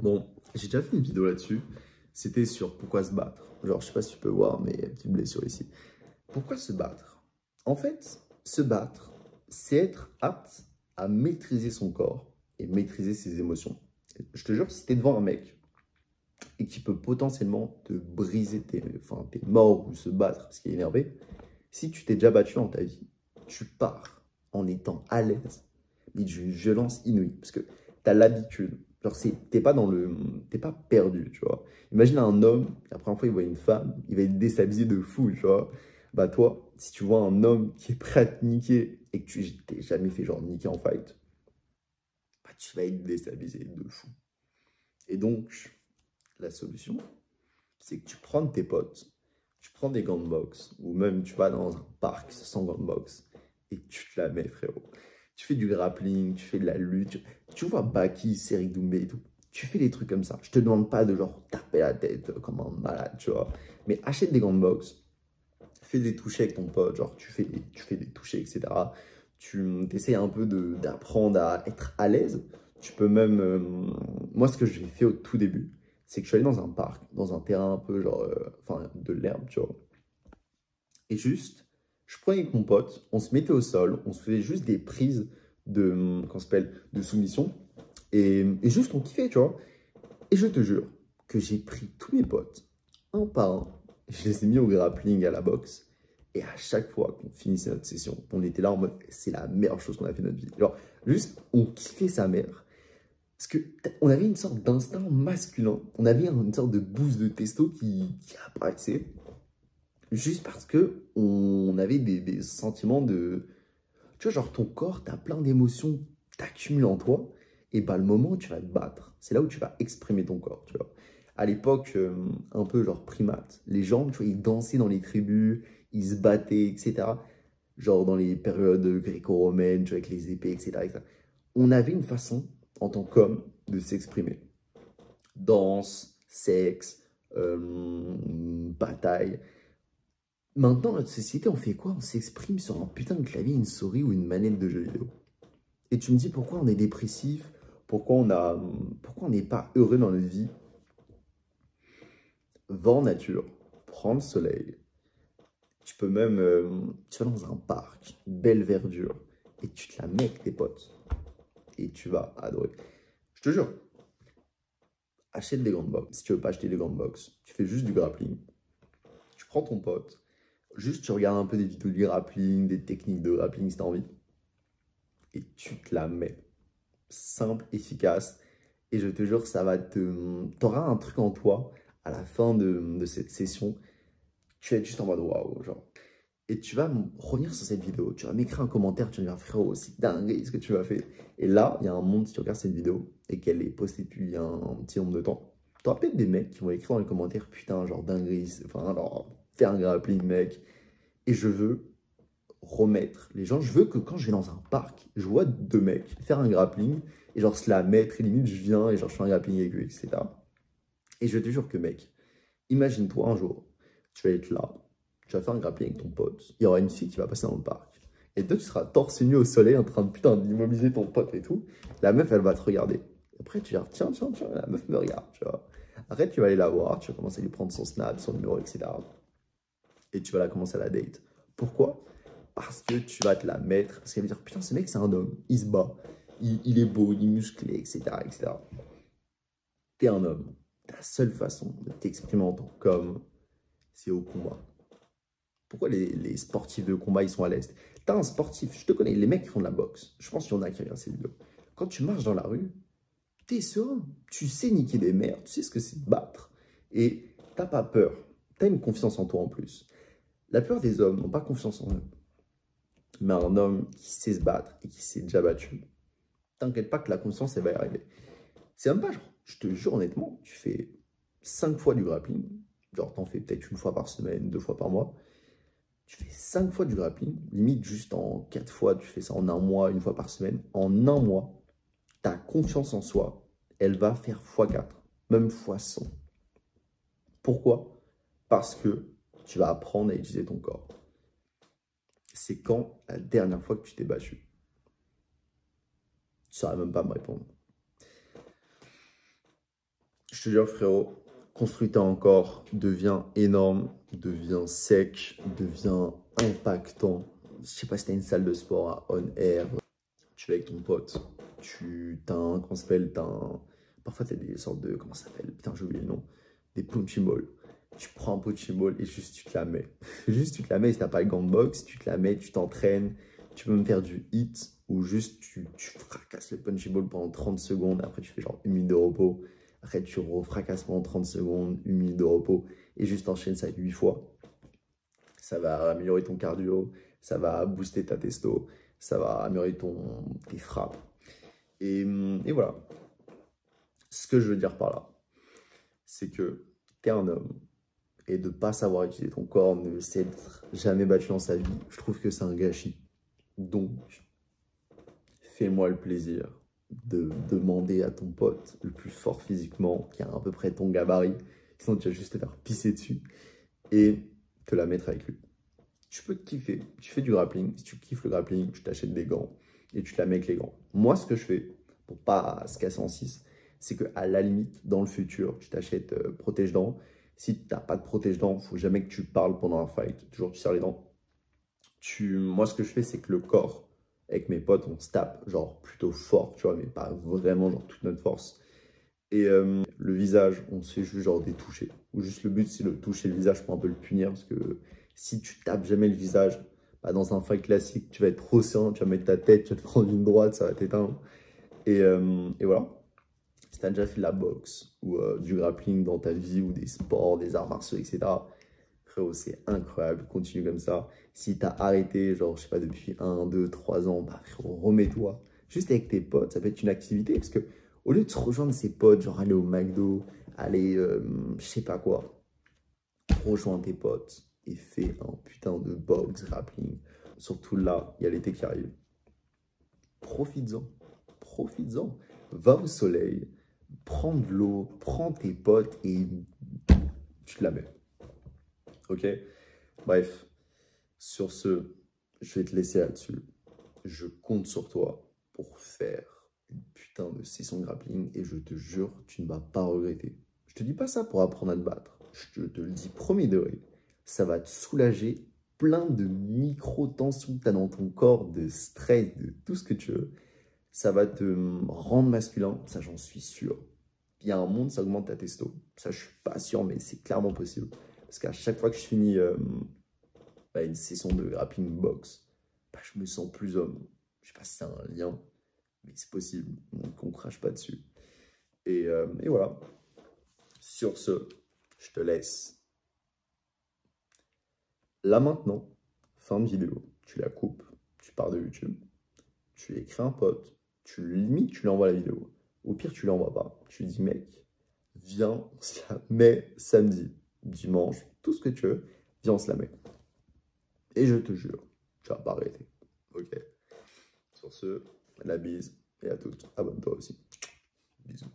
Bon, j'ai déjà fait une vidéo là-dessus. C'était sur pourquoi se battre. Genre, je sais pas si tu peux voir, mais il y a une petite blessure ici. Pourquoi se battre? En fait, se battre, c'est être apte à maîtriser son corps et maîtriser ses émotions. Je te jure, si t'es devant un mec et qui peut potentiellement te briser tes morts ou se battre parce qu'il est énervé, si tu t'es déjà battu dans ta vie, tu pars en étant à l'aise, mais d'une violence inouïe. Parce que tu as l'habitude. Genre, t'es pas perdu, tu vois. Imagine un homme, la première fois il voit une femme, il va être déstabilisé de fou, tu vois. Bah toi, si tu vois un homme qui est prêt à te niquer et que tu t'es jamais fait genre niquer en fight, bah tu vas être déstabilisé de fou. Et donc, la solution, c'est que tu prends tes potes, tu prends des gants de boxe, ou même tu vas dans un parc sans gants de boxe, et tu te la mets, frérot. Tu fais du grappling, tu fais de la lutte, tu vois Baki, Serigne Doumbé et tout. Tu fais des trucs comme ça. Je te demande pas de genre taper la tête comme un malade, tu vois. Mais achète des gants de boxe, fais des touchés avec ton pote, genre tu fais des touchés, etc. Tu essaies un peu d'apprendre à être à l'aise. Tu peux même... moi, ce que j'ai fait au tout début, c'est que je suis allé dans un parc, dans un terrain un peu genre... enfin, de l'herbe, tu vois. Et juste, je prenais avec mon pote, on se mettait au sol, on se faisait juste des prises comment ça s'appelle, de soumission. Et juste, on kiffait, tu vois. Et je te jure que j'ai pris tous mes potes, un par un, je les ai mis au grappling à la boxe. Et à chaque fois qu'on finissait notre session, on était là en mode, c'est la meilleure chose qu'on a fait de notre vie. Genre, juste, on kiffait sa mère. Parce que on avait une sorte d'instinct masculin. On avait une sorte de boost de testo qui apparaissait. Juste parce que on avait des sentiments de... Tu vois, genre ton corps, t'as plein d'émotions, t'accumules en toi. Et bah le moment où tu vas te battre, c'est là où tu vas exprimer ton corps, tu vois. À l'époque, un peu genre primate, les gens, tu vois, ils dansaient dans les tribus, ils se battaient, etc. Genre dans les périodes gréco-romaines, tu vois, avec les épées, etc., etc. On avait une façon, en tant qu'homme, de s'exprimer. Danse, sexe, bataille. Maintenant, notre société, on fait quoi? On s'exprime sur un putain de clavier, une souris ou une manette de jeu vidéo. Et tu me dis pourquoi on est dépressif, pourquoi on n'est pas heureux dans notre vie. Va en nature, prends le soleil. Tu peux même, tu vas dans un parc, une belle verdure, et tu te la mets avec tes potes. Et tu vas adorer. Je te jure, achète des gants de boxe. Si tu veux pas acheter des gants de boxe, tu fais juste du grappling. Tu prends ton pote, juste tu regardes un peu des vidéos de grappling, des techniques de grappling si tu as envie. Et tu te la mets. Simple, efficace. Et je te jure, ça va te... T'auras un truc en toi à la fin de cette session. Tu vas être juste en mode waouh, genre. Et tu vas revenir sur cette vidéo. Tu vas m'écrire un commentaire. Tu vas me dire, frérot, c'est dingue ce que tu m'as fait. Et là, il y a un monde, si tu regardes cette vidéo et qu'elle est postée depuis un petit nombre de temps, tu auras peut-être des mecs qui vont écrire dans les commentaires, putain, genre dinguerie, enfin, alors, fais un grappling, mec. Et je veux remettre les gens. Je veux que quand je vais dans un parc, je vois deux mecs faire un grappling et genre se la mettre et limite je viens et genre je fais un grappling avec eux, etc. Et je te jure que mec, imagine-toi un jour, tu vas être là, tu vas faire un grappling avec ton pote, il y aura une fille qui va passer dans le parc. Et toi, tu seras torse nu au soleil en train de putain d'immobiliser ton pote et tout. La meuf, elle va te regarder. Après, tu vas dire, tiens, tiens, tiens, la meuf me regarde, tu vois. Après, tu vas aller la voir, tu vas commencer à lui prendre son snap, son numéro, etc. Et tu vas la commencer à la date. Pourquoi? Parce que tu vas te la mettre. Parce qu'elle va dire, putain, ce mec, c'est un homme. Il se bat. Il est beau, il est musclé, etc., etc. T'es un homme. Ta seule façon de t'exprimer en tant qu'homme, c'est au combat. Pourquoi les sportifs de combat, ils sont à l'est? T'as un sportif, je te connais, les mecs qui font de la boxe. Je pense qu'il y en a qui regardent ces vidéos. Quand tu marches dans la rue, t'es serein. Tu sais niquer des mères, tu sais ce que c'est de battre. Et t'as pas peur. T'as une confiance en toi en plus. La plupart des hommes n'ont pas confiance en eux. Mais un homme qui sait se battre et qui s'est déjà battu, t'inquiète pas que la conscience, elle va y arriver. C'est même pas genre, je te jure honnêtement, tu fais 5 fois du grappling, genre t'en fais peut-être une fois par semaine, 2 fois par mois, tu fais 5 fois du grappling, limite juste en 4 fois, tu fais ça en un mois, une fois par semaine. En un mois, ta confiance en soi, elle va faire x4, même x100. Pourquoi? Parce que tu vas apprendre à utiliser ton corps. C'est quand la dernière fois que tu t'es battu? Tu ne saurais même pas me répondre. Je te jure, frérot, construis-toi encore, deviens énorme, deviens sec, deviens impactant. Je sais pas si t'as une salle de sport à on air, tu vas avec ton pote, t'as un, comment ça s'appelle, parfois t'as des sortes de, comment ça s'appelle, putain j'ai oublié le nom, des punching balls. Tu prends un punching ball et juste tu te la mets. Juste tu te la mets, si t'as pas le gant de boxe, tu te la mets, tu t'entraînes, tu peux même faire du hit ou juste tu fracasses le punching ball pendant 30 secondes, après tu fais genre 1 minute de repos, après tu refracasses pendant 30 secondes, 1 minute de repos et juste enchaîne ça 8 fois. Ça va améliorer ton cardio, ça va booster ta testo, ça va améliorer tes frappes. Et voilà. Ce que je veux dire par là, c'est que tu es un homme et de ne pas savoir utiliser ton corps, ne s'être jamais battu dans sa vie, je trouve que c'est un gâchis. Donc, fais-moi le plaisir de demander à ton pote le plus fort physiquement, qui a à peu près ton gabarit, sinon tu vas juste te faire pisser dessus, et te la mettre avec lui. Tu peux te kiffer, tu fais du grappling, si tu kiffes le grappling, tu t'achètes des gants et tu te la mets avec les gants. Moi, ce que je fais, pour pas se casser en 6, c'est qu'à la limite, dans le futur, tu t'achètes protège-dents. Si tu n'as pas de protège-dents, il ne faut jamais que tu parles pendant un fight, toujours tu serres les dents. Moi, ce que je fais, c'est que le corps, avec mes potes, on se tape, genre plutôt fort, tu vois, mais pas vraiment dans toute notre force. Et le visage, on se fait juste genre des touchés. Ou juste le but, c'est de toucher le visage pour un peu le punir. Parce que si tu tapes jamais le visage, bah, dans un fight classique, tu vas être trop serein, tu vas mettre ta tête, tu vas te prendre une droite, ça va t'éteindre. Et voilà. Si tu as déjà fait de la boxe ou du grappling dans ta vie ou des sports, des arts martiaux, etc., frérot, c'est incroyable. Continue comme ça. Si tu as arrêté, genre, je sais pas, depuis 1, 2, 3 ans, bah frérot, remets-toi. Juste avec tes potes, ça peut être une activité. Parce que au lieu de se rejoindre ses potes, genre aller au McDo, aller, je sais pas quoi, rejoins tes potes et fais un putain de box grappling. Surtout là, il y a l'été qui arrive. Profites-en. Profites-en. Va au soleil, prends de l'eau, prends tes potes et tu te la mets. Ok? Bref, sur ce, je vais te laisser là-dessus. Je compte sur toi pour faire une putain de session de grappling et je te jure, tu ne vas pas regretter. Je te dis pas ça pour apprendre à te battre. Je te le dis premier degré. Ça va te soulager plein de micro-tensions que tu as dans ton corps, de stress, de tout ce que tu veux. Ça va te rendre masculin, ça j'en suis sûr. Il y a un monde, ça augmente ta testo. Ça, je suis pas sûr, mais c'est clairement possible. Parce qu'à chaque fois que je finis une session de grappling box, bah, je me sens plus homme. Je sais pas si c'est un lien, mais c'est possible. Donc on crache pas dessus. Et voilà. Sur ce, je te laisse. Là maintenant, fin de vidéo, tu la coupes, tu pars de YouTube, tu écris un pote, limite tu lui envoies la vidéo. Au pire, tu l'envoies pas. Tu lui dis, mec, viens, on se la met samedi, dimanche, tout ce que tu veux, viens, on se la met. Et je te jure, tu vas pas arrêter. Ok. Sur ce, la bise et à toutes. Abonne-toi aussi. Bisous.